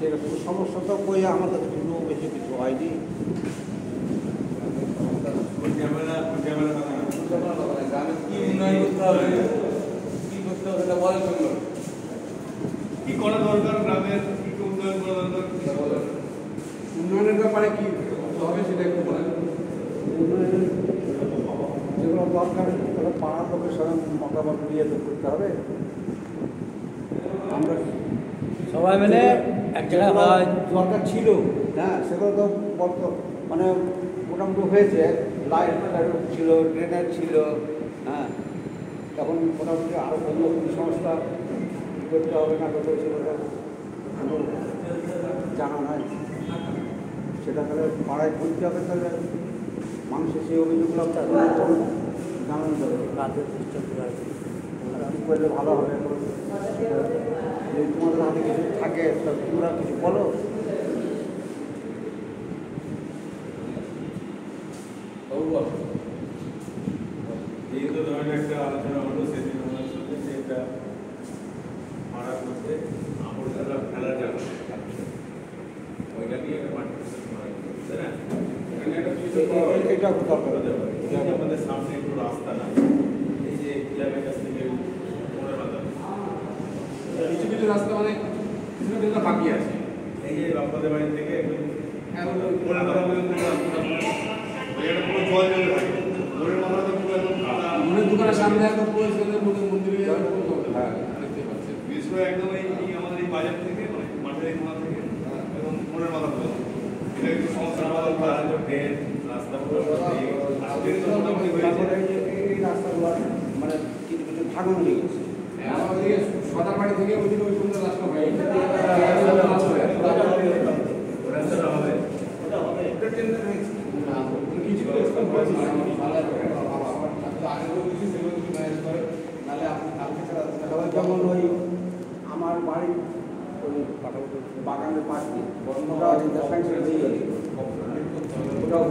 সেরকম সমস্যা তো কই আমার কাছে কোনো বেশি কিছু হয়নি। কি উন্নয়ন করতে হবে, কি করতে হবে সেটা বলার জন্য কি করা দরকার, গ্রামের কি উন্নয়ন করা দরকার, উন্নয়নের ব্যাপারে কি হবে সেটা একটু বলেন। উন্নয়ন যেগুলো দরকার তাহলে পাড়ার লোকের সঙ্গে মতামত নিয়ে তো করতে হবে। আমরা সবাই মিলে এক জায়গায় হয় দরকার ছিল, হ্যাঁ সেগুলো তো মানে মোটামুটি হয়েছে। লাইট ছিল, ড্রেনেজ ছিল, হ্যাঁ তখন মোটামুটি আরও অন্য কোনো সংস্থা করতে হবে না করতে সেটা জানা নাই। সেটা তাহলে পাড়ায় করতে হবে, তাহলে মানুষের সেই অভিযোগগুলো জানানো যাবে। রাতের চেষ্টা করা কী করলে ভালো হবে, যদি তোমাদের হাতে কিছু থাকে তা তোমরা কিছু বলো। এই তো ধরনের একটা আলোচনা হলো সেদিন আমার সাথে, যে এটা পাড়া করতে আবর্জনা ফেলা যাবে ওইটা নিয়ে একটা পার্টিসিপেট করা যাবে, তাই না? এখানে একটা কিছু এটা দরকার হতে পারে। এই যে আমাদের সামনে একটু রাস্তা না, এই যে ক্লাবের কাছ থেকে মোড়ের মাথা কিছু কিছু রাস্তা মানে কিছু কিছু বাকি আছে। এই যে বাপ্পাদের বাড়ি থেকে একদম মোড়ের মাথা পর্যন্ত এটা পুরো জল জমে থাকে। মোড়ের মাথাতে পুরো একদম কাদা, মনের দোকানের সামনে একদম পরিষ্কার মন্দিরে দেখতে পাচ্ছেন। বিশেষ করে একদম এই আমাদের এই বাজার থেকে মানে মাঠের এই কোণা থেকে এবং মোড়ের মাথা পর্যন্ত এটা একটু সমস্যার বদল করা হলো। ড্রেন রাস্তা পুরো ড্রেন তো মোটামুটি হয়েছে। এই রাস্তাগুলো মানে কিছু কিছু ভাঙন হয়ে গেছে। আমাদের সদার বাড়ি থেকে ওই দিকে ওই পর্যন্ত রাস্তা হয় রাস্তাটা হবে যেমন ওই আমার বাড়ির ওই বাগানের পাশ দিয়ে ওটাও আছে, ওটাও